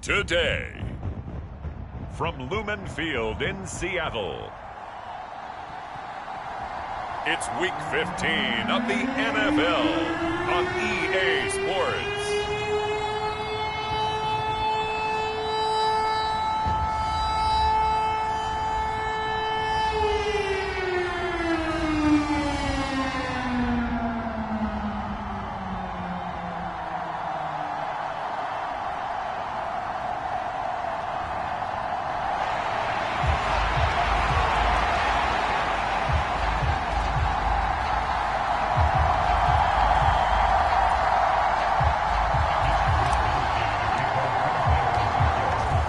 today. From Lumen Field in Seattle, it's Week 15 of the NFL on EA Sports.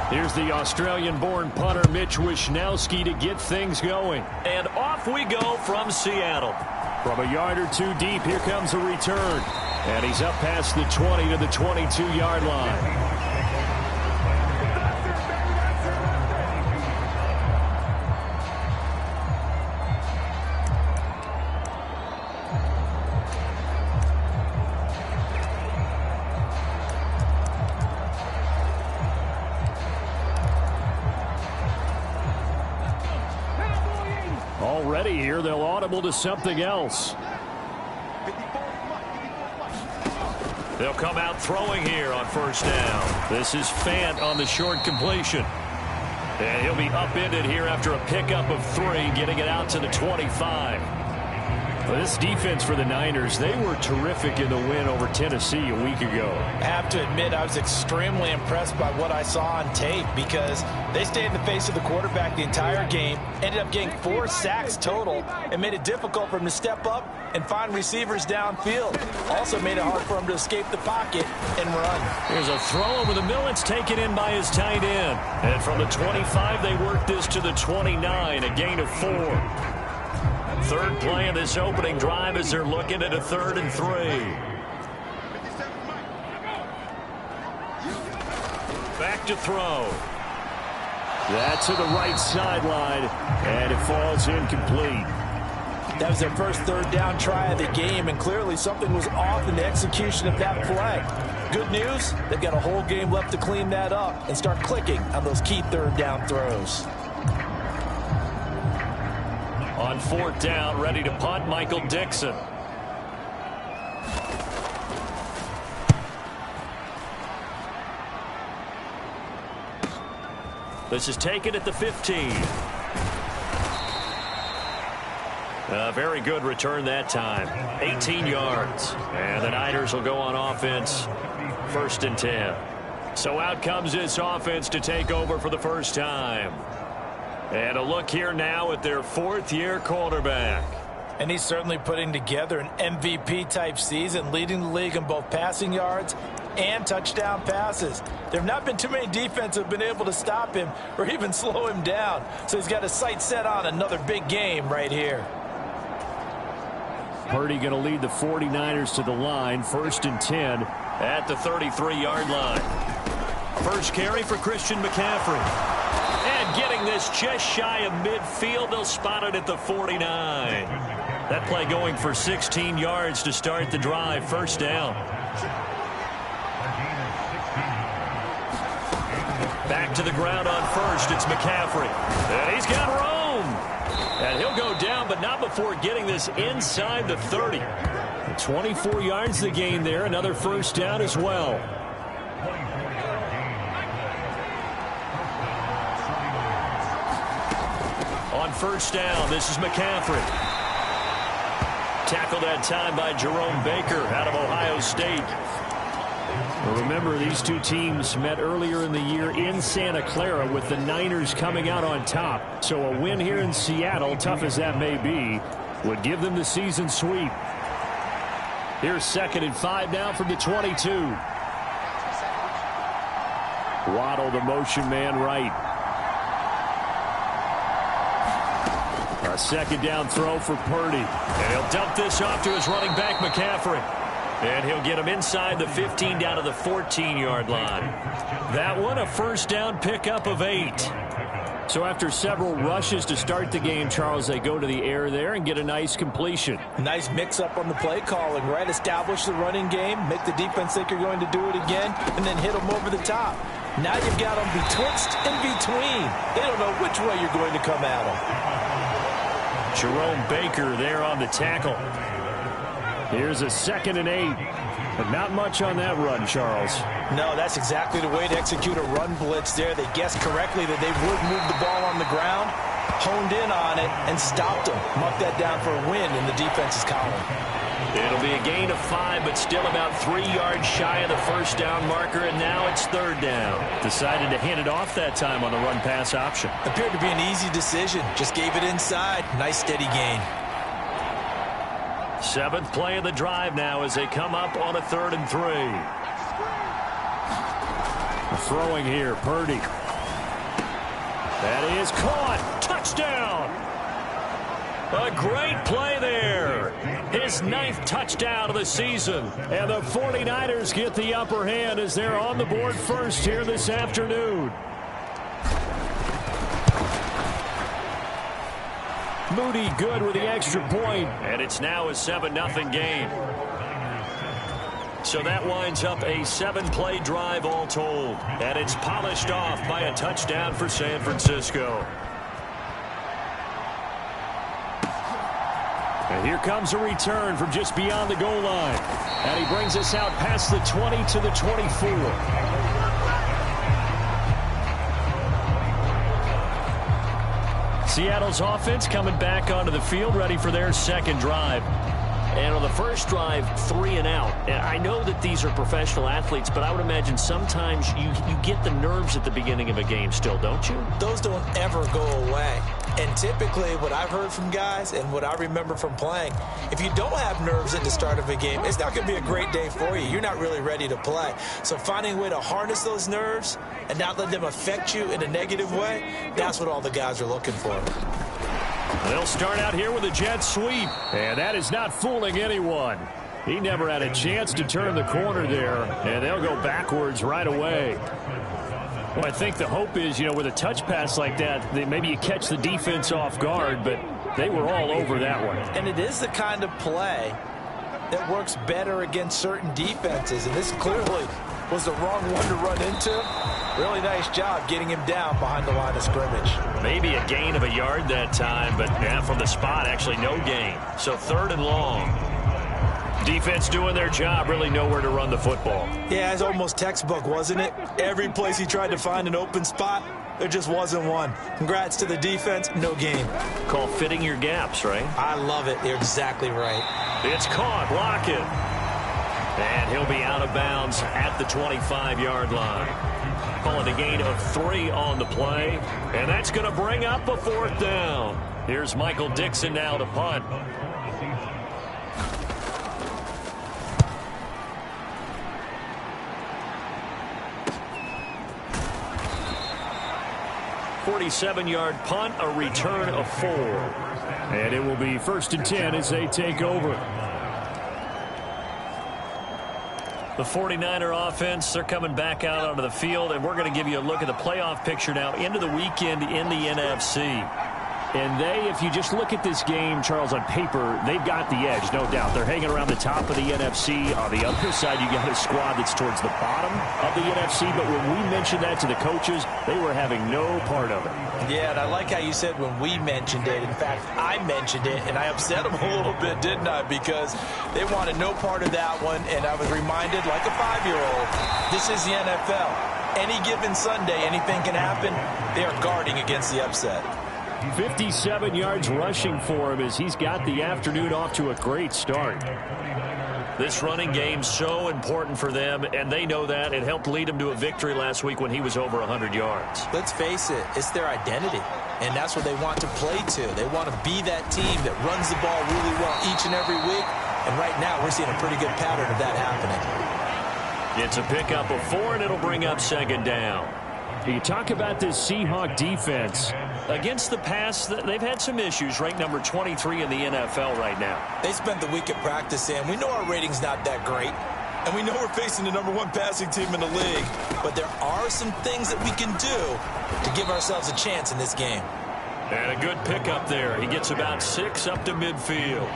Here's the Australian-born punter Mitch Wishnowsky to get things going. And off we go from Seattle. From a yard or two deep, here comes a return. And he's up past the 20 to the 22-yard line. Already here, they'll audible to something else. They'll come out throwing here on first down. This is Fant on the short completion. And he'll be upended here after a pickup of 3, getting it out to the 25. Well, this defense for the Niners, they were terrific in the win over Tennessee a week ago. I have to admit, I was extremely impressed by what I saw on tape because they stayed in the face of the quarterback the entire game, ended up getting 4 sacks total, and made it difficult for him to step up and find receivers downfield. Also made it hard for him to escape the pocket and run. Here's a throw over the middle. It's taken in by his tight end. And from the 25, they work this to the 29, a gain of 4. Third play of this opening drive as they're looking at a 3rd and 3. Back to throw. That's to the right sideline, and it falls incomplete. That was their first 3rd down try of the game, and clearly something was off in the execution of that play. Good news, they've got a whole game left to clean that up and start clicking on those key 3rd down throws. On 4th down, ready to punt, Michael Dixon. This is taken at the 15. A very good return that time. 18 yards. And the Niners will go on offense. 1st and 10. So out comes this offense to take over for the first time. And a look here now at their 4th-year quarterback. And he's certainly putting together an MVP-type season, leading the league in both passing yards and touchdown passes. There have not been too many defenses that have been able to stop him or even slow him down. So he's got his sights set on another big game right here. Purdy going to lead the 49ers to the line, 1st and 10 at the 33-yard line. First carry for Christian McCaffrey. And getting this just shy of midfield, they'll spot it at the 49. That play going for 16 yards to start the drive. 1st down. Back to the ground on 1st. It's McCaffrey. And he's got room. And he'll go down, but not before getting this inside the 30. 24 yards the gain there. Another 1st down as well. On 1st down, this is McCaffrey. Tackled that time by Jerome Baker out of Ohio State. Well, remember, these two teams met earlier in the year in Santa Clara with the Niners coming out on top. So a win here in Seattle, tough as that may be, would give them the season sweep. Here's 2nd and 5 now from the 22. Waddle, the motion man, right. A 2nd down throw for Purdy. And he'll dump this off to his running back, McCaffrey. And he'll get him inside the 15 down to the 14-yard line. That one, a 1st down pickup of 8. So after several rushes to start the game, Charles, they go to the air there and get a nice completion. Nice mix-up on the play calling, right? Establish the running game, make the defense think you're going to do it again, and then hit them over the top. Now you've got them betwixt and between. They don't know which way you're going to come at them. Jerome Baker there on the tackle. Here's a 2nd and 8. But not much on that run, Charles. No, that's exactly the way to execute a run blitz there. They guessed correctly that they would move the ball on the ground, honed in on it, and stopped them. Marked that down for a win in the defense's column. It'll be a gain of 5, but still about 3 yards shy of the first down marker, and now it's 3rd down. Decided to hand it off that time on the run-pass option. Appeared to be an easy decision. Just gave it inside. Nice steady gain. 7th play of the drive now as they come up on a 3rd and 3. Throwing here, Purdy. That is caught. Touchdown. A great play there. His 9th touchdown of the season. And the 49ers get the upper hand as they're on the board first here this afternoon. Moody good with the extra point. And it's now a 7-0 game. So that winds up a 7-play drive all told. And it's polished off by a touchdown for San Francisco. And here comes a return from just beyond the goal line. And he brings us out past the 20 to the 24. Seattle's offense coming back onto the field, ready for their 2nd drive. And on the first drive, 3 and out. And I know that these are professional athletes, but I would imagine sometimes you get the nerves at the beginning of a game still, don't you? Those don't ever go away. And typically what I've heard from guys and what I remember from playing, if you don't have nerves at the start of a game, it's not going to be a great day for you. You're not really ready to play. So finding a way to harness those nerves and not let them affect you in a negative way, that's what all the guys are looking for. They'll start out here with a jet sweep, and that is not fooling anyone. He never had a chance to turn the corner there, and they'll go backwards right away. Well, I think the hope is, with a touch pass like that, maybe you catch the defense off guard, but they were all over that one. And it is the kind of play that works better against certain defenses, and this clearly was the wrong one to run into. Really nice job getting him down behind the line of scrimmage. Maybe a gain of a yard that time, but from the spot, actually no gain. So 3rd and long. Defense doing their job, really nowhere to run the football. Yeah, it's almost textbook, wasn't it? Every place he tried to find an open spot, there just wasn't one. Congrats to the defense, no gain. Call fitting your gaps, right? I love it. You're exactly right. It's caught. Block it. And he'll be out of bounds at the 25-yard line. Calling a gain of 3 on the play. And that's going to bring up a 4th down. Here's Michael Dixon now to punt. .47-yard punt, a return of 4. And it will be 1st and 10 as they take over. The 49er offense, they're coming back out onto the field, and we're going to give you a look at the playoff picture now into the weekend in the NFC. And if you just look at this game, Charles, on paper, they've got the edge, no doubt. They're hanging around the top of the NFC. On the other side, you got a squad that's towards the bottom of the NFC. But when we mentioned that to the coaches, they were having no part of it. Yeah, and I like how you said when we mentioned it. In fact, I mentioned it, and I upset them a little bit, didn't I? Because they wanted no part of that one, and I was reminded, like a 5-year-old, this is the NFL. Any given Sunday, anything can happen. They are guarding against the upset. 57 yards rushing for him as he's got the afternoon off to a great start. This running game's so important for them, and they know that. It helped lead them to a victory last week when he was over 100 yards. Let's face it, it's their identity, and that's what they want to play to. They want to be that team that runs the ball really well each and every week, and right now we're seeing a pretty good pattern of that happening. It's a pickup of 4, and it'll bring up 2nd down. You talk about this Seahawk defense. Against the pass, they've had some issues, ranked number 23 in the NFL right now. They spent the week at practice, and we know our rating's not that great. And we know we're facing the #1 passing team in the league. But there are some things that we can do to give ourselves a chance in this game. And a good pickup there. He gets about 6 up to midfield.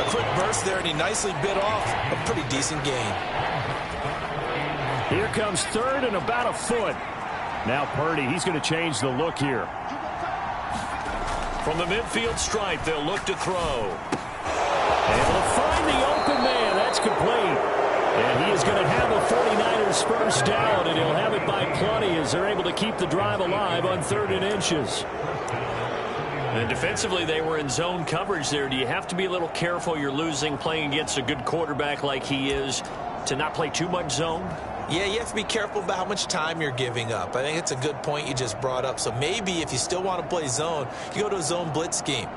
A quick burst there, and he nicely bit off a pretty decent gain. Here comes third and about a foot. Now Purdy, he's going to change the look here. From the midfield stripe, they'll look to throw. Able to find the open man. That's complete. And he is going to have the 49ers first down, and he'll have it by plenty as they're able to keep the drive alive on 3rd and inches. And defensively, they were in zone coverage there. Do you have to be a little careful? You're losing, playing against a good quarterback like he is, to not play too much zone? Yeah, you have to be careful about how much time you're giving up. I think it's a good point you just brought up. So maybe if you still want to play zone, you go to a zone blitz scheme.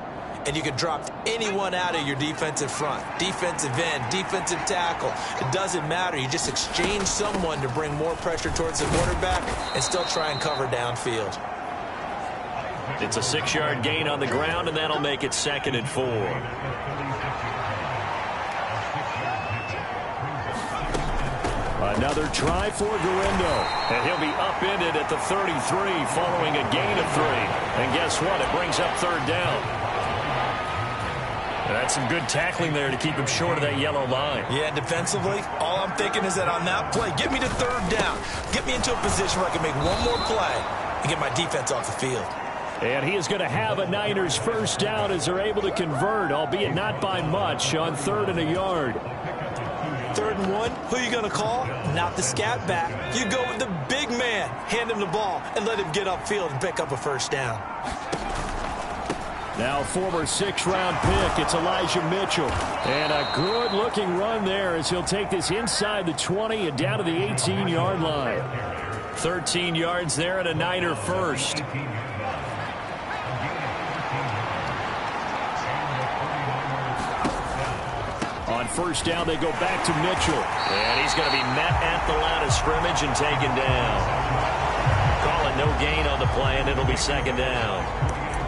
And you can drop anyone out of your defensive front. Defensive end, defensive tackle. It doesn't matter. You just exchange someone to bring more pressure towards the quarterback and still try and cover downfield. It's a 6-yard gain on the ground, and that'll make it 2nd and 4. Another try for Garindo. And he'll be upended at the 33 following a gain of 3. And guess what? It brings up 3rd down. That's some good tackling there to keep him short of that yellow line. Yeah, defensively, all I'm thinking is that on that play, get me to 3rd down. Get me into a position where I can make one more play and get my defense off the field. And he is going to have a Niners first down as they're able to convert, albeit not by much, on 3rd and a yard. 3rd and 1, who are you going to call? Not the scat back. You go with the big man. Hand him the ball and let him get upfield and pick up a first down. Now former 6th-round pick, it's Elijah Mitchell. And a good-looking run there as he'll take this inside the 20 and down to the 18-yard line. 13 yards there and a Niner first. On first down, they go back to Mitchell. And he's going to be met at the line of scrimmage and taken down. Call it no gain on the play, and it'll be 2nd down.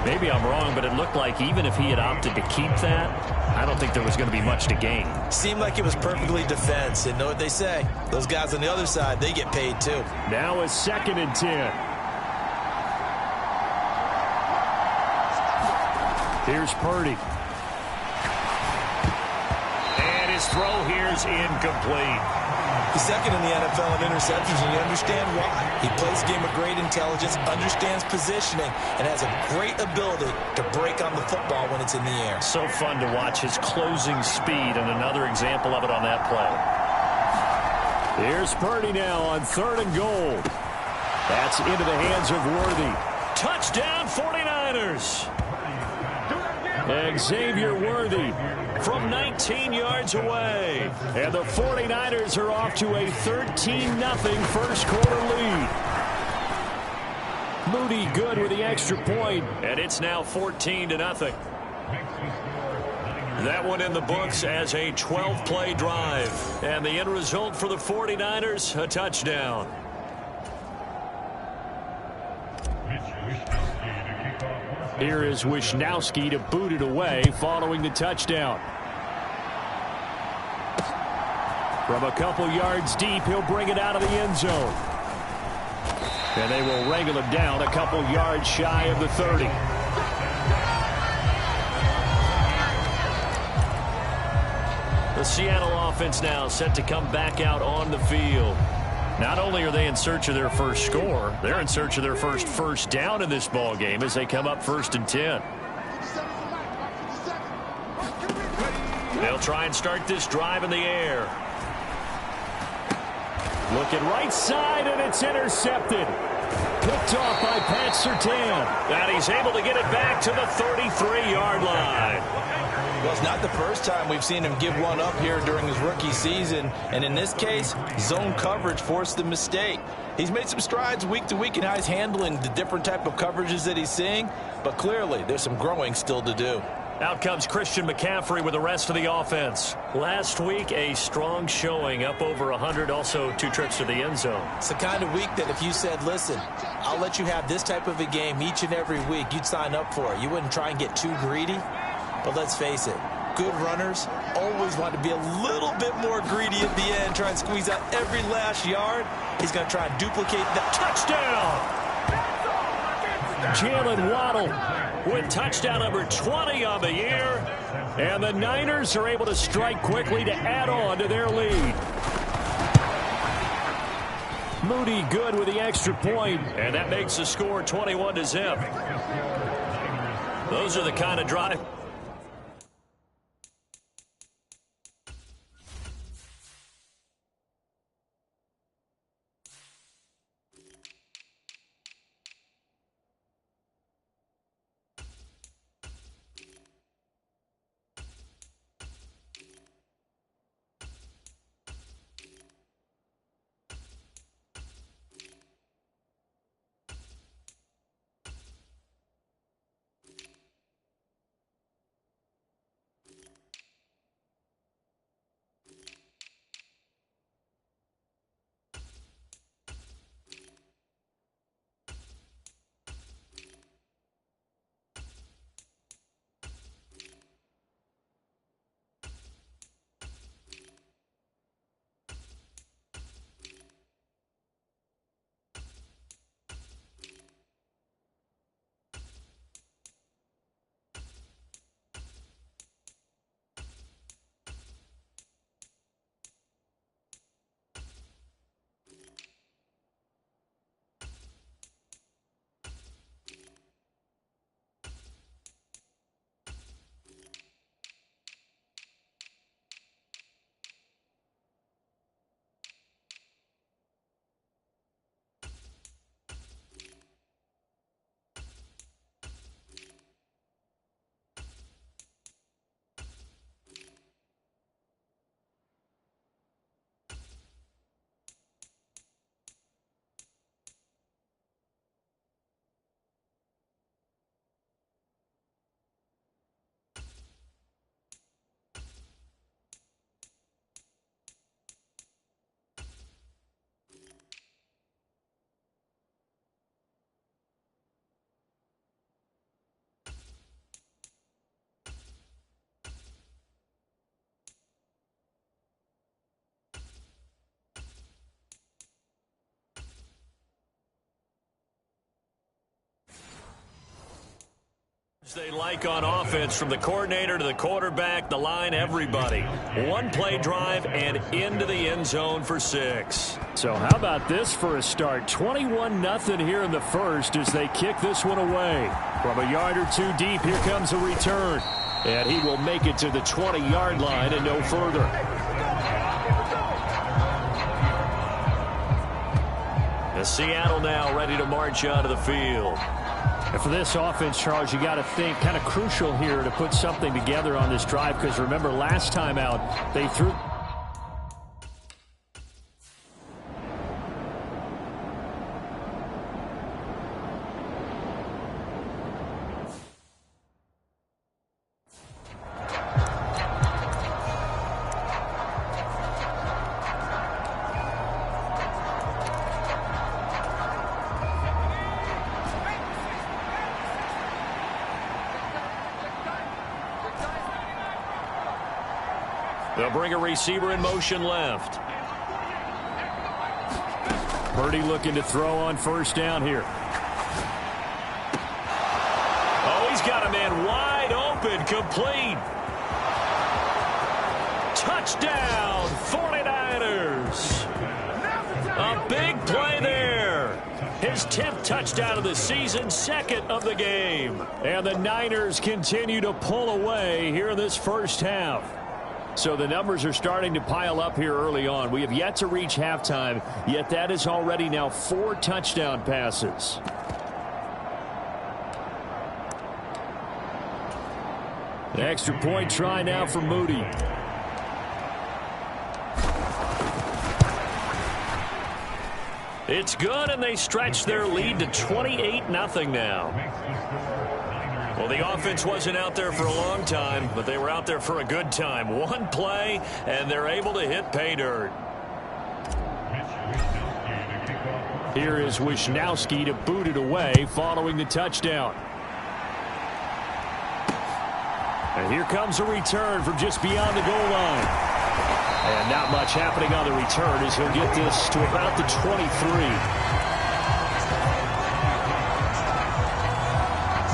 Maybe I'm wrong, but it looked like even if he had opted to keep that, I don't think there was going to be much to gain. Seemed like it was perfectly defense. And know what they say? Those guys on the other side, they get paid too. Now a 2nd and 10. Here's Purdy. And his throw here's incomplete. He's 2nd in the NFL in interceptions, and you understand why. He plays a game of great intelligence, understands positioning, and has a great ability to break on the football when it's in the air. So fun to watch his closing speed, and another example of it on that play. Here's Purdy now on 3rd and goal. That's into the hands of Worthy. Touchdown 49ers. Xavier Worthy from 19 yards away. And the 49ers are off to a 13-0 first quarter lead. Moody good with the extra point. And it's now 14-0. That one in the books as a 12-play drive. And the end result for the 49ers, a touchdown. Here is Wisnowski to boot it away following the touchdown. From a couple yards deep, he'll bring it out of the end zone. And they will wrangle him down a couple yards shy of the 30. The Seattle offense now set to come back out on the field. Not only are they in search of their first score, they're in search of their first down in this ball game as they come up 1st and 10. They'll try and start this drive in the air. Looking right side, and it's intercepted. Picked off by Pat Surtain. And he's able to get it back to the 33-yard line. Well, it's not the first time we've seen him give one up here during his rookie season. And in this case, zone coverage forced the mistake. He's made some strides week to week in how he's handling the different type of coverages that he's seeing. But clearly, there's some growing still to do. Out comes Christian McCaffrey with the rest of the offense. Last week, a strong showing, up over 100, also 2 trips to the end zone. It's the kind of week that if you said, listen, I'll let you have this type of a game each and every week, you'd sign up for it. You wouldn't try and get too greedy. But let's face it, good runners always want to be a little bit more greedy at the end, try and squeeze out every last yard. He's going to try and duplicate that. Touchdown! Jalen Waddle with touchdown number 20 on the year. And the Niners are able to strike quickly to add on to their lead. Moody good with the extra point, and that makes the score 21-0. Those are the kind of drive. They like on offense, from the coordinator to the quarterback, the line, everybody. One play drive and into the end zone for 6. So how about this for a start? 21-0 here in the first as they kick this one away. From a yard or two deep, here comes a return. And he will make it to the 20-yard line and no further. The Seattle now ready to march onto the field. And for this offense, Charles, you got to think kind of crucial here to put something together on this drive, because remember last time out they threw. They'll bring a receiver in motion left. Purdy looking to throw on first down here. Oh, he's got a man wide open, complete. Touchdown, 49ers. A big play there. His 10th touchdown of the season, second of the game. And the Niners continue to pull away here in this first half. So the numbers are starting to pile up here early on. We have yet to reach halftime, yet that is already now 4 touchdown passes. An extra point try now for Moody. It's good, and they stretch their lead to 28-0 now. Well, the offense wasn't out there for a long time, but they were out there for a good time. One play, and they're able to hit pay dirt. Here is Wisnowski to boot it away following the touchdown. And here comes a return from just beyond the goal line. And not much happening on the return as he'll get this to about the 23.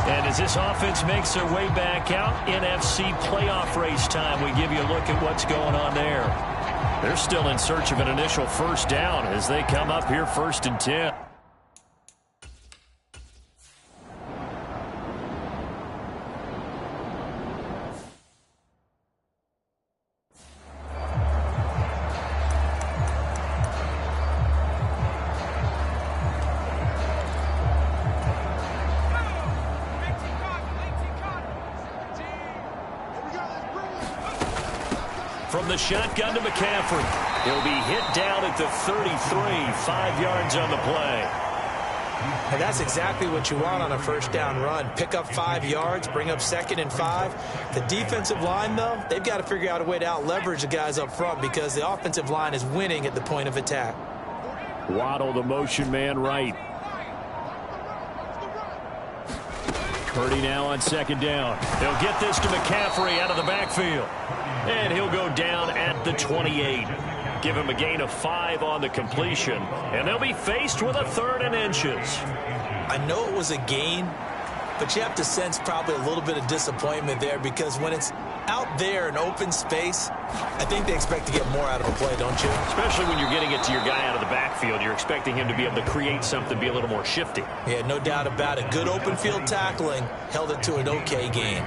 And as this offense makes their way back out, NFC playoff race time, we give you a look at what's going on there. They're still in search of an initial first down as they come up here 1st and 10. From the shotgun to McCaffrey. He'll be hit down at the 33, 5 yards on the play. And that's exactly what you want on a first down run. Pick up 5 yards, bring up 2nd and 5. The defensive line, though, they've got to figure out a way to out-leverage the guys up front because the offensive line is winning at the point of attack. Waddle, the motion man right. Purdy now on 2nd down. He'll get this to McCaffrey out of the backfield. And he'll go down at the 28. Give him a gain of 5 on the completion. And they'll be faced with a 3rd and inches. I know it was a gain, but you have to sense probably a little bit of disappointment there because when it's out there in open space, I think they expect to get more out of a play, don't you? Especially when you're getting it to your guy out of the backfield. You're expecting him to be able to create something, be a little more shifty. Yeah, no doubt about it. Good open field tackling held it to an okay gain.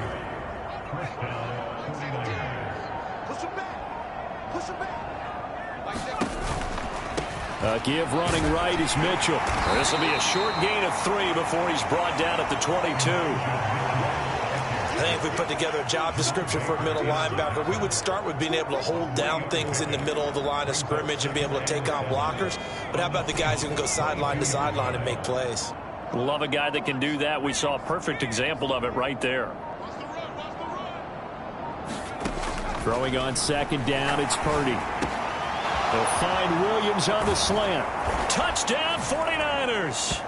Give running right is Mitchell. This will be a short gain of 3 before he's brought down at the 22. I think if we put together a job description for a middle linebacker, we would start with being able to hold down things in the middle of the line of scrimmage and be able to take on blockers. But how about the guys who can go sideline to sideline and make plays? Love a guy that can do that. We saw a perfect example of it right there. Throwing on 2nd down, it's Purdy. They'll find Williams on the slant. Touchdown, 49ers.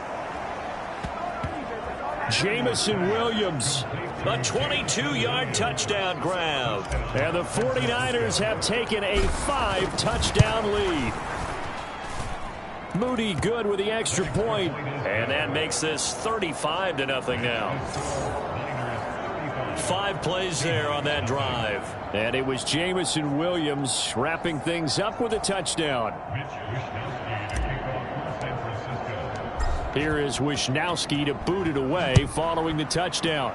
Jamison Williams, a 22-yard touchdown grab. And the 49ers have taken a 5-touchdown lead. Moody good with the extra point. And that makes this 35-0 now. 5 plays there on that drive. And it was Jamison Williams wrapping things up with a touchdown. Here is Wisnowski to boot it away following the touchdown.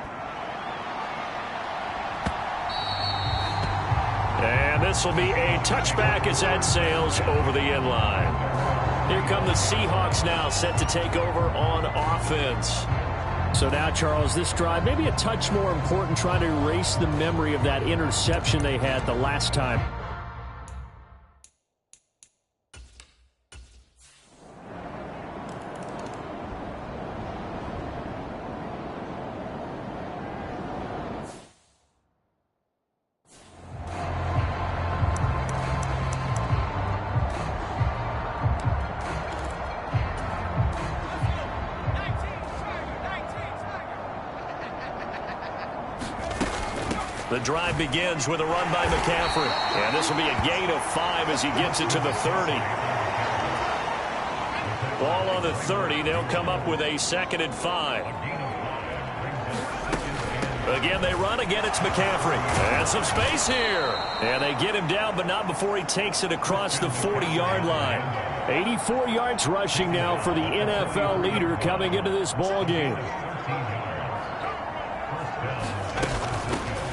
And this will be a touchback as that sails over the end line. Here come the Seahawks now set to take over on offense. So now, Charles, this drive maybe a touch more important, trying to erase the memory of that interception they had the last time. The drive begins with a run by McCaffrey. And this will be a gain of 5 as he gets it to the 30. Ball on the 30. They'll come up with a 2nd and 5. Again, they run. Again, it's McCaffrey. And some space here. And they get him down, but not before he takes it across the 40-yard line. 84 yards rushing now for the NFL leader coming into this ball game.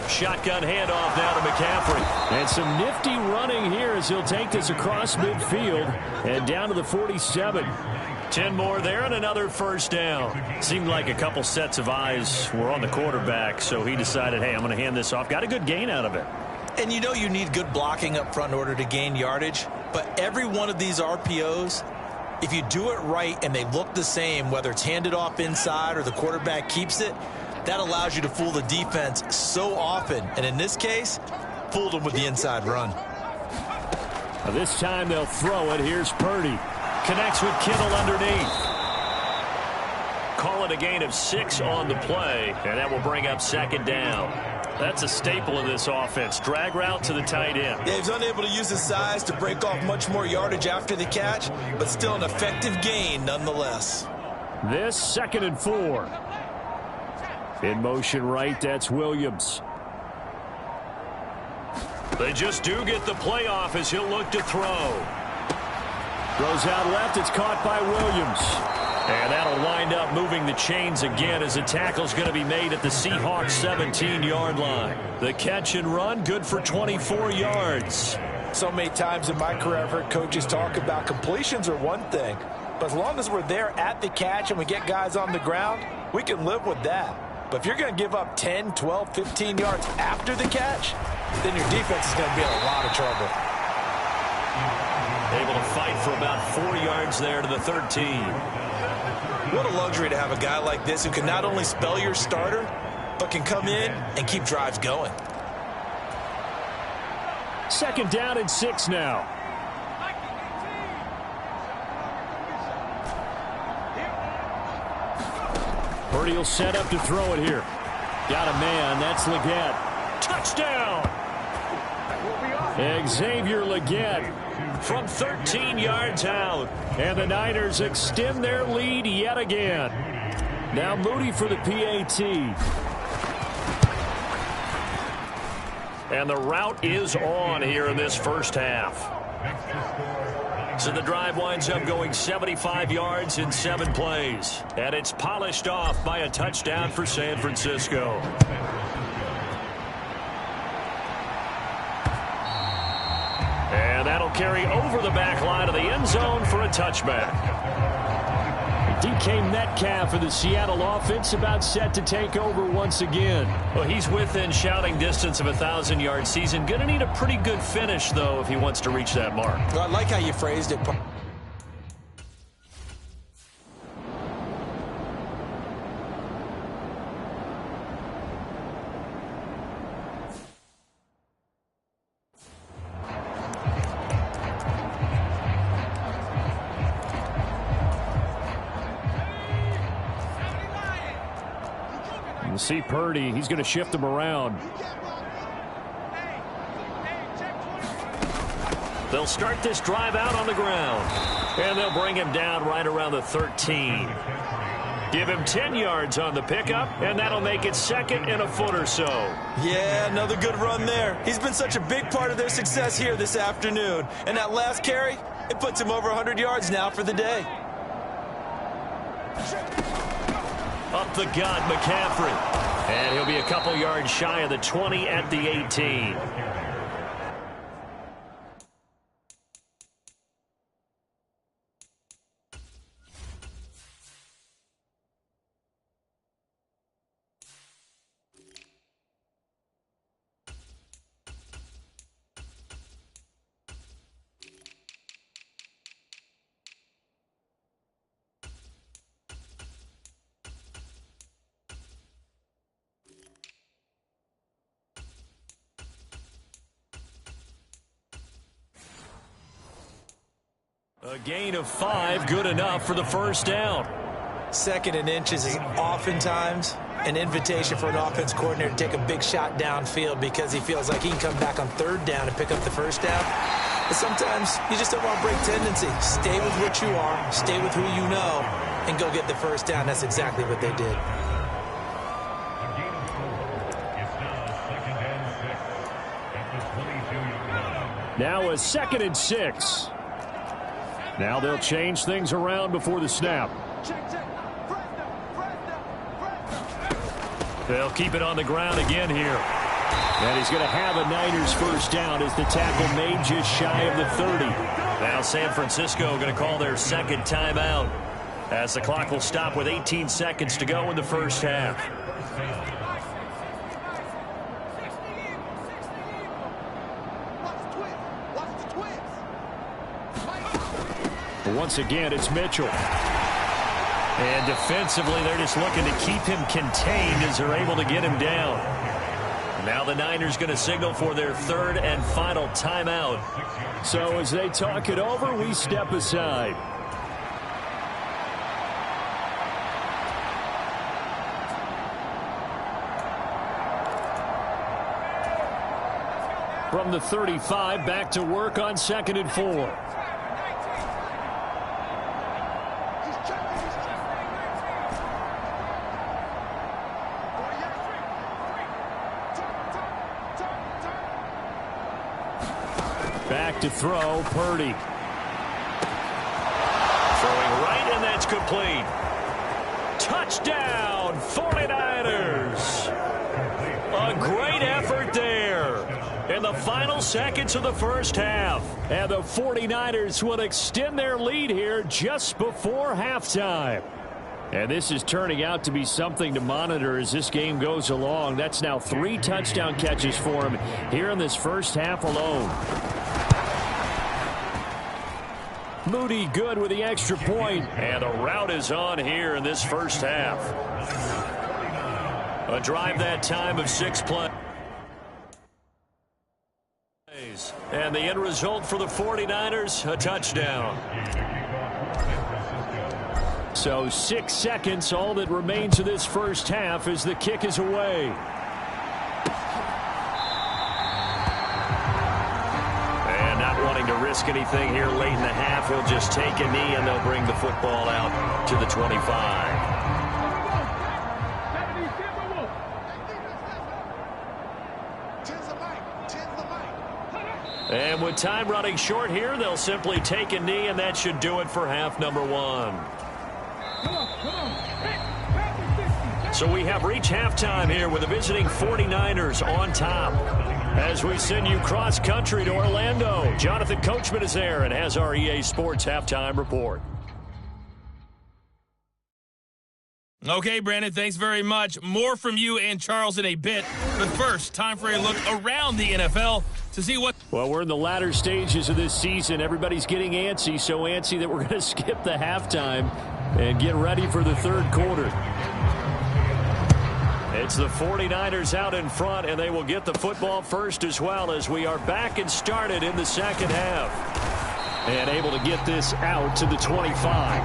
Shotgun handoff now to McCaffrey. And some nifty running here as he'll take this across midfield and down to the 47. 10 more there and another first down. Seemed like a couple sets of eyes were on the quarterback, so he decided, hey, I'm going to hand this off. Got a good gain out of it. And you know you need good blocking up front in order to gain yardage. But every one of these RPOs, if you do it right and they look the same, whether it's handed off inside or the quarterback keeps it, that allows you to fool the defense so often. And in this case, fooled them with the inside run. This time they'll throw it. Here's Purdy. Connects with Kittle underneath. Call it a gain of 6 on the play, and that will bring up 2nd down. That's a staple of this offense. Drag route to the tight end. Yeah, he's unable to use his size to break off much more yardage after the catch, but still an effective gain nonetheless. This 2nd and 4. In motion right, that's Williams. They just do get the playoff as he'll look to throw. Throws out left. It's caught by Williams. And that'll wind up moving the chains again as the tackle's going to be made at the Seahawks 17-yard line. The catch and run, good for 24 yards. So many times in my career I've heard coaches talk about completions are one thing, but as long as we're there at the catch and we get guys on the ground, we can live with that. But if you're going to give up 10, 12, 15 yards after the catch, then your defense is going to be in a lot of trouble. Able to fight for about 4 yards there to the 13. What a luxury to have a guy like this who can not only spell your starter, but can come in and keep drives going. 2nd down and 6 now. Purdy will set up to throw it here. Got a man. That's Leggett. Touchdown! Xavier Leggett from 13 yards out. And the Niners extend their lead yet again. Now Moody for the PAT. And the route is on here in this first half. So the drive winds up going 75 yards in 7 plays. And it's polished off by a touchdown for San Francisco. And that'll carry over the back line of the end zone for a touchback. DK Metcalf of the Seattle offense about set to take over once again. Well, he's within shouting distance of a 1,000-yard season. Going to need a pretty good finish, though, if he wants to reach that mark. Well, I like how you phrased it. You see Purdy. He's going to shift him around. They'll start this drive out on the ground. And they'll bring him down right around the 13. Give him 10 yards on the pickup, and that'll make it 2nd and a foot or so. Yeah, another good run there. He's been such a big part of their success here this afternoon. And that last carry, it puts him over 100 yards now for the day. Up the gut, McCaffrey. And he'll be a couple yards shy of the 20 at the 18. A gain of 5, good enough for the first down. 2nd and inches is oftentimes an invitation for an offense coordinator to take a big shot downfield because he feels like he can come back on 3rd down and pick up the first down. But sometimes you just don't want to break tendency. Stay with what you are, stay with who you know, and go get the first down. That's exactly what they did. Now a 2nd and 6. Now they'll change things around before the snap. They'll keep it on the ground again here. And he's going to have a Niners first down as the tackle made just shy of the 30. Now San Francisco going to call their 2nd timeout as the clock will stop with 18 seconds to go in the first half. Once again, it's Mitchell. And defensively, they're just looking to keep him contained as they're able to get him down. Now the Niners going to signal for their 3rd and final timeout. So as they talk it over, we step aside. From the 35, back to work on 2nd and 4. Back to throw, Purdy. Throwing right, and that's complete. Touchdown, 49ers. A great effort there in the final seconds of the first half. And the 49ers will extend their lead here just before halftime. And this is turning out to be something to monitor as this game goes along. That's now 3 touchdown catches for him here in this first half alone. Moody good with the extra point. And the route is on here in this first half. A drive that time of 6 plays. And the end result for the 49ers, a touchdown. So 6 seconds, all that remains of this first half as the kick is away. And not wanting to risk anything here late in the half, he'll just take a knee and they'll bring the football out to the 25. And with time running short here, they'll simply take a knee, and that should do it for half number 1. So we have reached halftime here with the visiting 49ers on top. As we send you cross-country to Orlando, Jonathan Coachman is there and has our EA Sports halftime report. Okay, Brandon, thanks very much. More from you and Charles in a bit. But first, time for a look around the NFL to see what... Well, we're in the latter stages of this season. Everybody's getting antsy, so antsy that we're going to skip the halftime and get ready for the third quarter. It's the 49ers out in front, and they will get the football first as well as we are back and started in the second half. And able to get this out to the 25.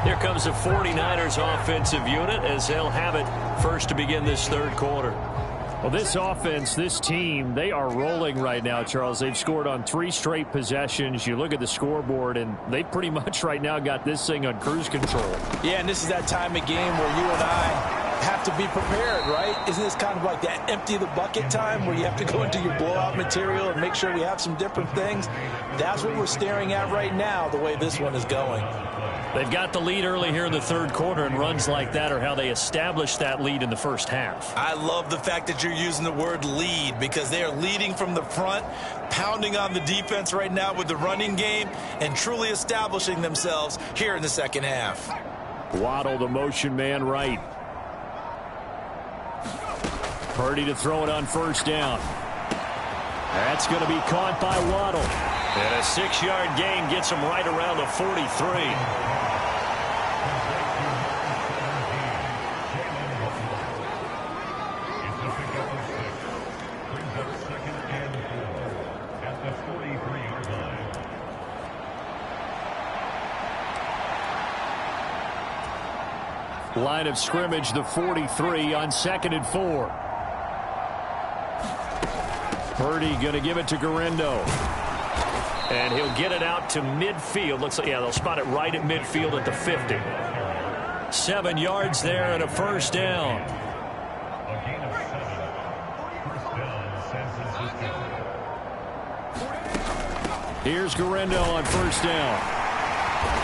Here comes the 49ers offensive unit as they'll have it first to begin this third quarter. Well, this offense, this team, they are rolling right now, Charles. They've scored on 3 straight possessions. You look at the scoreboard, and they pretty much right now got this thing on cruise control. Yeah, and this is that time of game where you and I have to be prepared, right? Isn't this kind of like that empty the bucket time where you have to go into your blowout material and make sure we have some different things? That's what we're staring at right now, the way this one is going. They've got the lead early here in the third quarter, and runs like that are how they established that lead in the first half. I love the fact that you're using the word lead because they are leading from the front, pounding on the defense right now with the running game, and truly establishing themselves here in the second half. Waddle, the motion man right. Purdy to throw it on first down. That's going to be caught by Waddle. And a 6-yard gain gets him right around the 43. Line of scrimmage, the 43 on 2nd and 4. Purdy going to give it to Guerrero. And he'll get it out to midfield. Looks like, yeah, they'll spot it right at midfield at the 50. 7 yards there and a first down. Here's Guerrero on first down.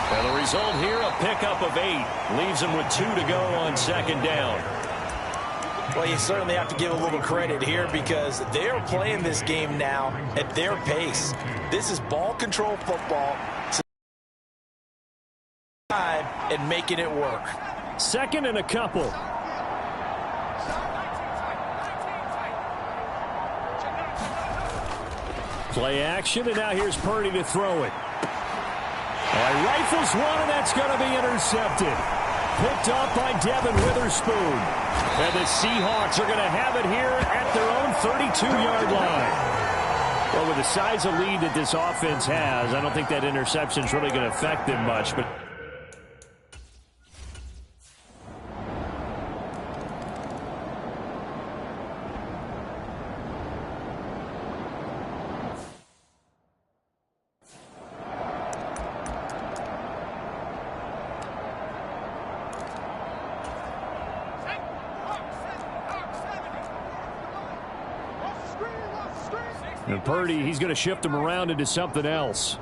And the result here, a pickup of 8. Leaves him with 2 to go on 2nd down. Well, you certainly have to give a little credit here because they're playing this game now at their pace. This is ball control football. And making it work. 2nd and a couple. Play action, and now here's Purdy to throw it. Rifles one, and that's going to be intercepted. Picked up by Devin Witherspoon. And the Seahawks are going to have it here at their own 32-yard line. Well, with the size of lead that this offense has, I don't think that interception is really going to affect them much. But And Purdy, he's going to shift him around into something else.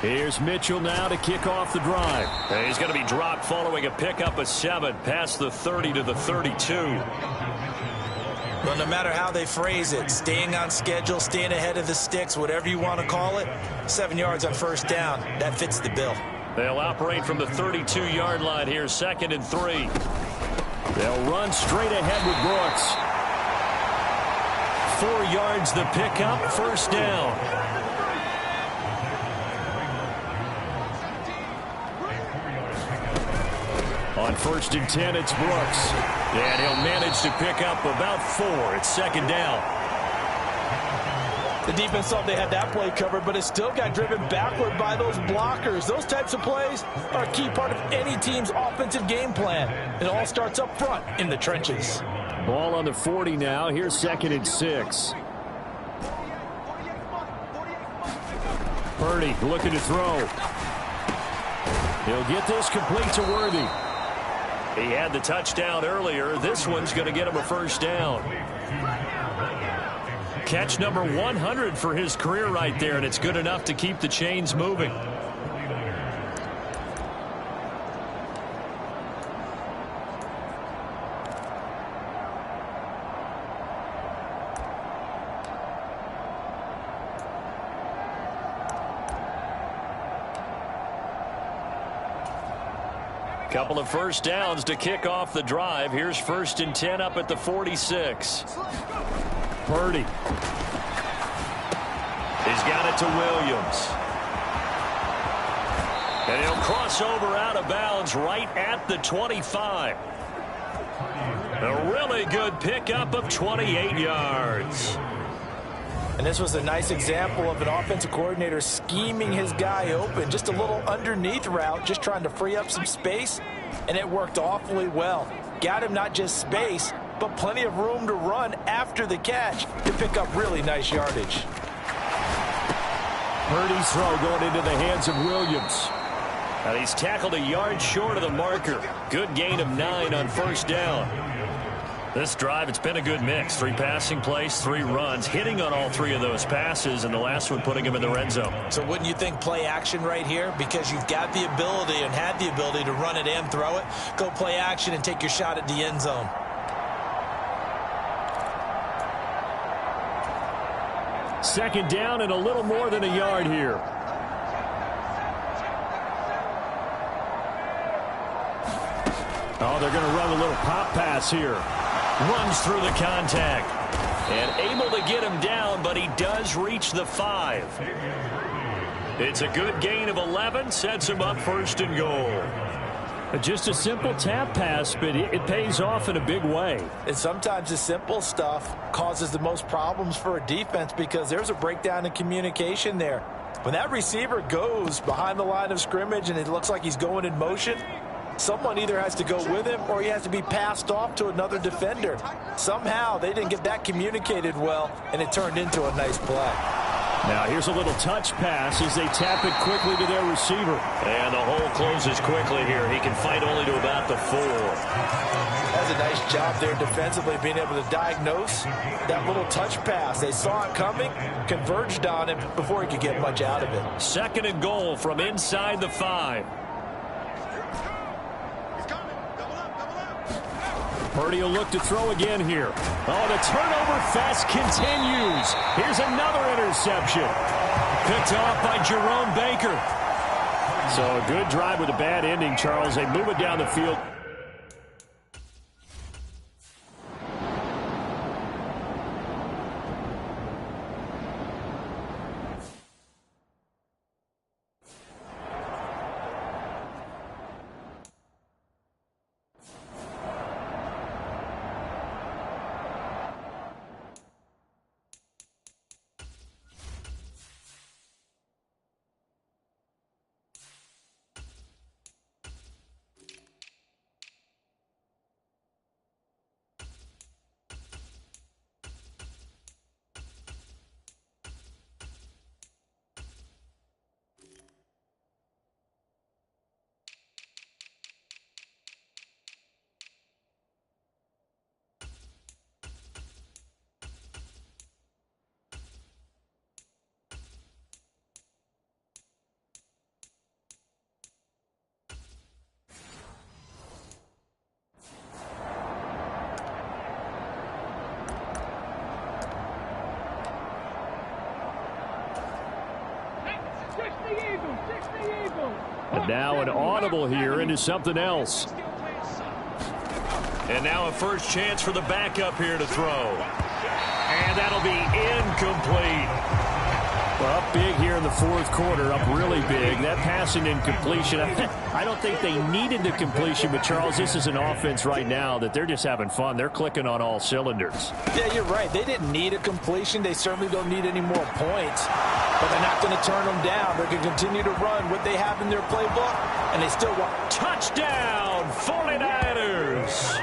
Here's Mitchell now to kick off the drive. And he's going to be dropped following a pickup of 7 past the 30 to the 32. Well, no matter how they phrase it, staying on schedule, staying ahead of the sticks, whatever you want to call it, 7 yards on first down, that fits the bill. They'll operate from the 32-yard line here, 2nd and 3. They'll run straight ahead with Brooks. 4 yards the pickup, first down. On 1st and 10, it's Brooks. And he'll manage to pick up about 4. It's 2nd down. The defense thought they had that play covered, but it still got driven backward by those blockers. Those types of plays are a key part of any team's offensive game plan. It all starts up front in the trenches. Ball on the 40 now. Here's 2nd and 6. Purdy looking to throw. He'll get this complete to Worthy. He had the touchdown earlier. This one's going to get him a first down. Catch number 100 for his career right there, and it's good enough to keep the chains moving. Couple of first downs to kick off the drive. Here's 1st and 10 up at the 46. Purdy. He's got it to Williams. And he'll cross over out of bounds right at the 25. A really good pickup of 28 yards. And this was a nice example of an offensive coordinator scheming his guy open. Just a little underneath route, just trying to free up some space, and it worked awfully well. Got him not just space, but plenty of room to run after the catch to pick up really nice yardage. Purdy's throw going into the hands of Williams. And he's tackled a yard short of the marker. Good gain of 9 on first down. This drive, it's been a good mix. 3 passing plays, 3 runs, hitting on all 3 of those passes, and the last one putting him in the red zone. So wouldn't you think play action right here? Because you've got the ability and had the ability to run it and throw it. Go play action and take your shot at the end zone. Second down and a little more than a yard here. Oh, they're going to run a little pop pass here. Runs through the contact. And able to get him down, but he does reach the 5. It's a good gain of 11. Sets him up 1st and goal. Just a simple tap pass, but it pays off in a big way. And sometimes the simple stuff causes the most problems for a defense because there's a breakdown in communication there. When that receiver goes behind the line of scrimmage and it looks like he's going in motion, someone either has to go with him or he has to be passed off to another defender. Somehow they didn't get that communicated well, and it turned into a nice play. Now here's a little touch pass as they tap it quickly to their receiver. And the hole closes quickly here. He can fight only to about the 4. That's a nice job there defensively, being able to diagnose that little touch pass. They saw it coming, converged on him before he could get much out of it. 2nd and goal from inside the 5. Purdy will look to throw again here. Oh, the turnover fest continues. Here's another interception. Picked off by Jerome Baker. So a good drive with a bad ending, Charles. They move it down the field. And now an audible here into something else. And now a first chance for the backup here to throw. And that'll be incomplete. Well, up big here in the fourth quarter, up really big. That passing incompletion, I don't think they needed the completion, but Charles, this is an offense right now that they're just having fun. They're clicking on all cylinders. Yeah, you're right. They didn't need a completion. They certainly don't need any more points, but they're not going to turn them down. They're going to continue to run what they have in their playbook, and they still want. Touchdown, 49ers!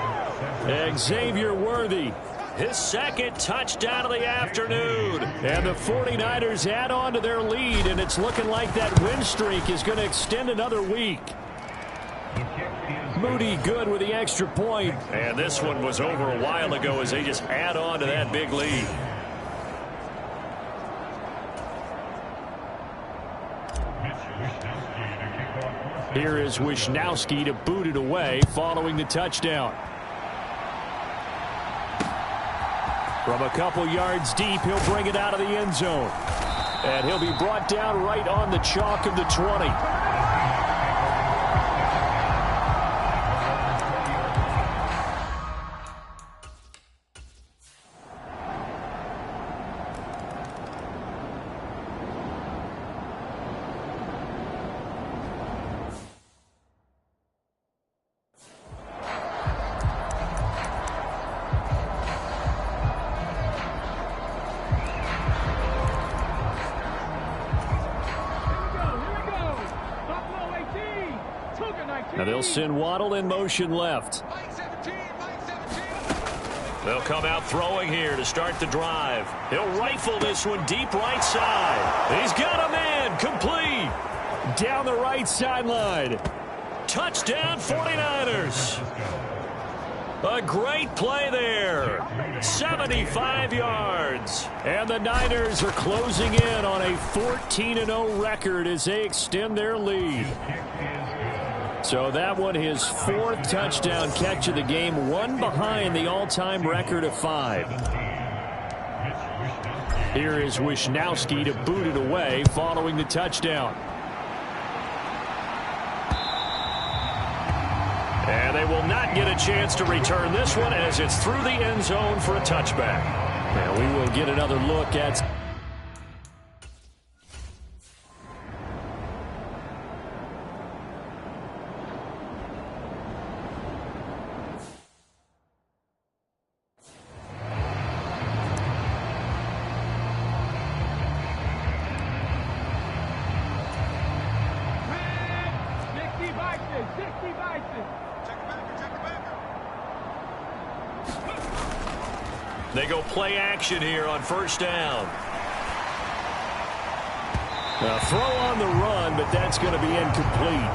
Xavier Worthy. His second touchdown of the afternoon. And the 49ers add on to their lead, and it's looking like that win streak is going to extend another week. Moody good with the extra point. And this one was over a while ago as they just add on to that big lead. Here is Wisnowski to boot it away following the touchdown. From a couple yards deep, he'll bring it out of the end zone. And he'll be brought down right on the chalk of the 20. Now they'll send Waddle in motion left. They'll come out throwing here to start the drive. He'll rifle this one deep right side. He's got a man complete. Down the right sideline. Touchdown 49ers. A great play there. 75 yards. And the Niners are closing in on a 14-0 record as they extend their lead. So that one, his fourth touchdown catch of the game, one behind the all-time record of 5. Here is Wisnowski to boot it away following the touchdown. And they will not get a chance to return this one as it's through the end zone for a touchback. Now we will get another look at... They go play action here on first down. Throw on the run, but that's going to be incomplete.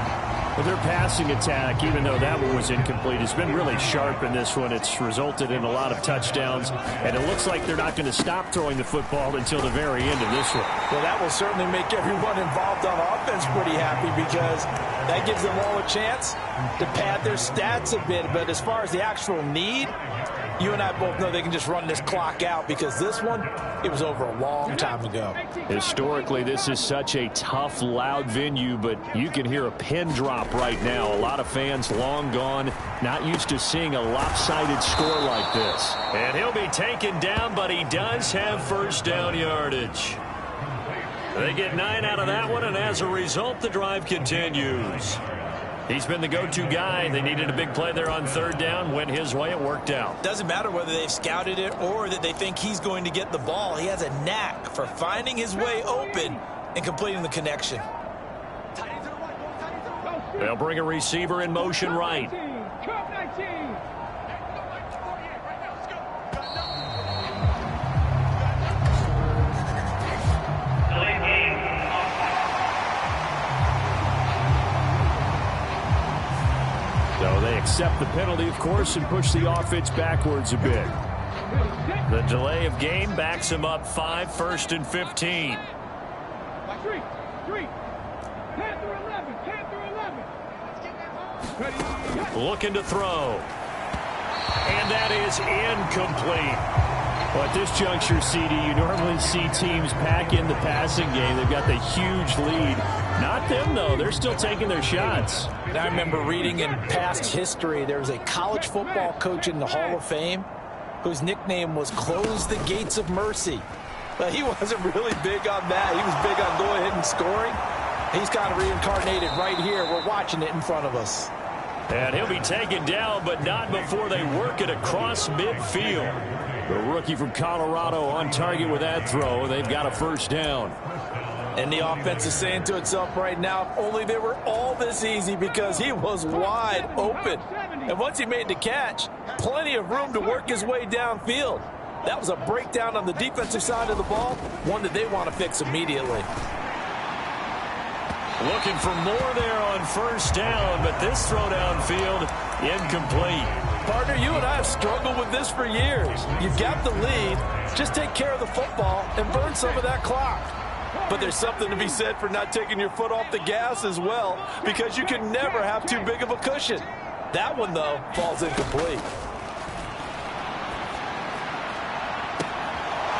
But their passing attack, even though that one was incomplete, has been really sharp in this one. It's resulted in a lot of touchdowns, and it looks like they're not going to stop throwing the football until the very end of this one. Well, that will certainly make everyone involved on offense pretty happy because that gives them all a chance to pad their stats a bit. But as far as the actual need, you and I both know they can just run this clock out because this one, it was over a long time ago. Historically, this is such a tough, loud venue, but you can hear a pin drop right now. A lot of fans long gone, not used to seeing a lopsided score like this. And he'll be taken down, but he does have first down yardage. They get 9 out of that one, and as a result, the drive continues. He's been the go-to guy. They needed a big play there on third down. Went his way. It worked out. Doesn't matter whether they've scouted it or that they think he's going to get the ball. He has a knack for finding his way open and completing the connection. They'll bring a receiver in motion right. So they accept the penalty, of course, and push the offense backwards a bit. The delay of game backs him up 5, 1st and 15. 3, 10 through 11. Looking to throw. And that is incomplete. Well, at this juncture, CD, you normally see teams pack in the passing game. They've got the huge lead. Not them, though. They're still taking their shots. I remember reading in past history, there was a college football coach in the Hall of Fame whose nickname was Close the Gates of Mercy. But he wasn't really big on that. He was big on going ahead and scoring. He's kind of reincarnated right here. We're watching it in front of us. And he'll be taken down, but not before they work it across midfield. The rookie from Colorado on target with that throw. They've got a first down. And the offense is saying to itself right now, if only they were all this easy, because he was wide open. And once he made the catch, plenty of room to work his way downfield. That was a breakdown on the defensive side of the ball, one that they want to fix immediately. Looking for more there on first down, but this throw downfield incomplete. Partner, you and I have struggled with this for years. You've got the lead. Just take care of the football and burn some of that clock. But there's something to be said for not taking your foot off the gas as well, because you can never have too big of a cushion. That one, though, falls incomplete.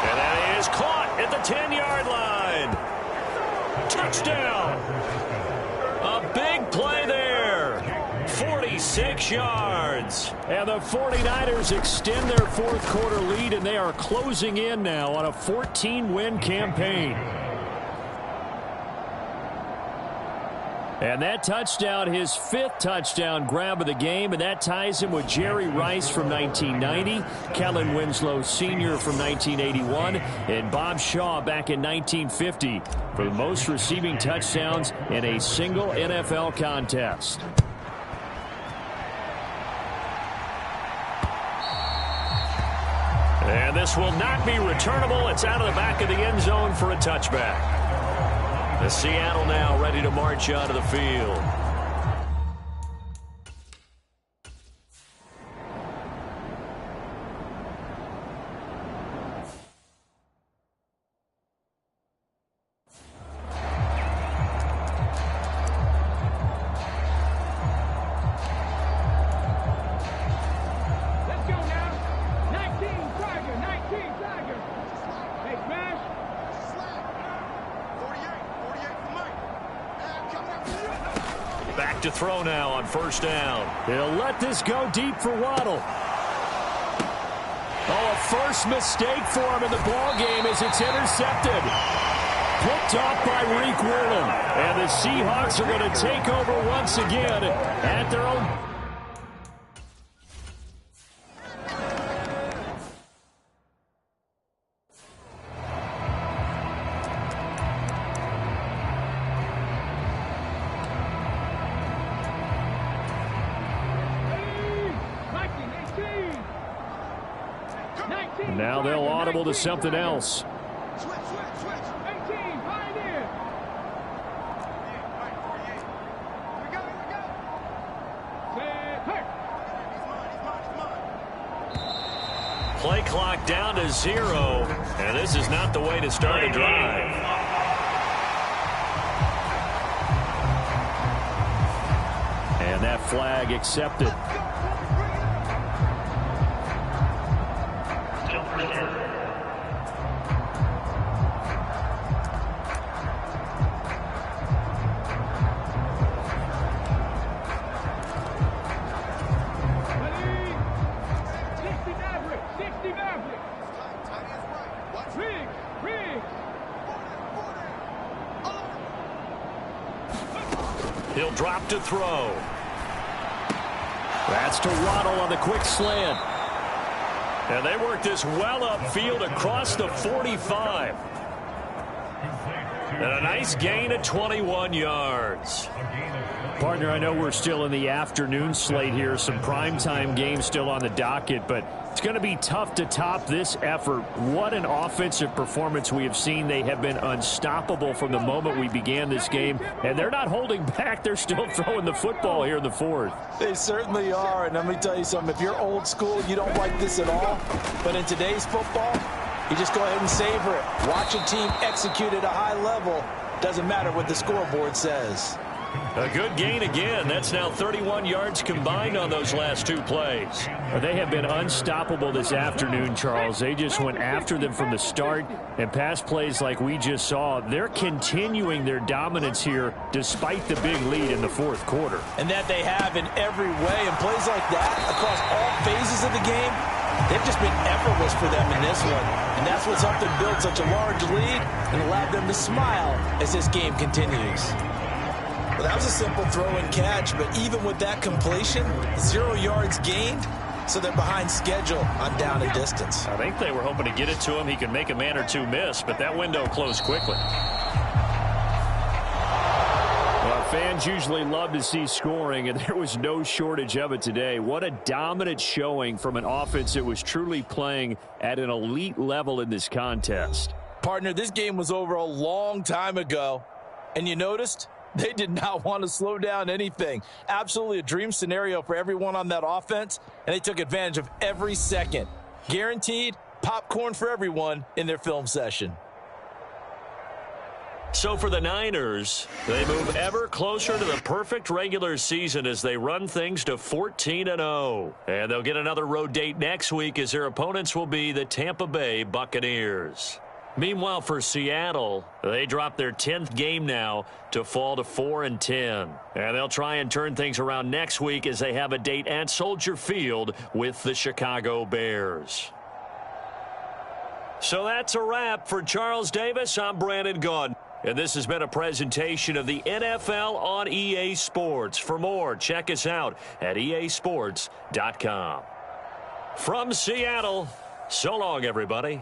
And that is caught at the 10-yard line. Touchdown. A big play there. 46 yards. And the 49ers extend their fourth quarter lead, and they are closing in now on a 14-win campaign. And that touchdown, his fifth touchdown grab of the game, and that ties him with Jerry Rice from 1990, Kellen Winslow Sr. from 1981, and Bob Shaw back in 1950 for the most receiving touchdowns in a single NFL contest. And this will not be returnable. It's out of the back of the end zone for a touchback. The Seattle now ready to march out of the field. Let's go now. 19 Tiger, 19 Tiger. Hey, smash. Back to throw now on first down. He'll let this go deep for Waddle. Oh, a first mistake for him in the ball game as it's intercepted. Picked off by Reek Woolen. And the Seahawks are going to take over once again at their own. Now they'll audible to something else. Switch. 18, Pioneer. Here we go. Set, hurt. Play clock down to 0. And this is not the way to start a drive. And that flag accepted. He'll drop to throw. That's to Waddle on the quick slant. And they work this well upfield across the 45. And a nice gain of 21 yards. Partner, I know we're still in the afternoon slate here. Some primetime games still on the docket, but it's going to be tough to top this effort. What an offensive performance we have seen. They have been unstoppable from the moment we began this game, and they're not holding back. They're still throwing the football here in the fourth. They certainly are, and let me tell you something. If you're old school, you don't like this at all. But in today's football, you just go ahead and savor it. Watch a team execute at a high level. Doesn't matter what the scoreboard says. A good gain again. That's now 31 yards combined on those last two plays. They have been unstoppable this afternoon, Charles. They just went after them from the start, and pass plays like we just saw, they're continuing their dominance here despite the big lead in the fourth quarter. And that they have in every way. And plays like that across all phases of the game, they've just been effortless for them in this one. And that's what's helped them build such a large lead and allowed them to smile as this game continues. Well, that was a simple throw and catch, but even with that completion, 0 yards gained, so they're behind schedule on down and distance. I think they were hoping to get it to him. He could make a man or two miss, but that window closed quickly. Well, fans usually love to see scoring, and there was no shortage of it today. What a dominant showing from an offense that was truly playing at an elite level in this contest. Partner, this game was over a long time ago, and you noticed they did not want to slow down anything. Absolutely a dream scenario for everyone on that offense, and they took advantage of every second. Guaranteed popcorn for everyone in their film session. So for the Niners, they move ever closer to the perfect regular season as they run things to 14-0. And they'll get another road date next week as their opponents will be the Tampa Bay Buccaneers. Meanwhile, for Seattle, they drop their 10th game now to fall to 4-10. And they'll try and turn things around next week as they have a date at Soldier Field with the Chicago Bears. So that's a wrap. For Charles Davis, I'm Brandon Gaudin. And this has been a presentation of the NFL on EA Sports. For more, check us out at easports.com. From Seattle, so long, everybody.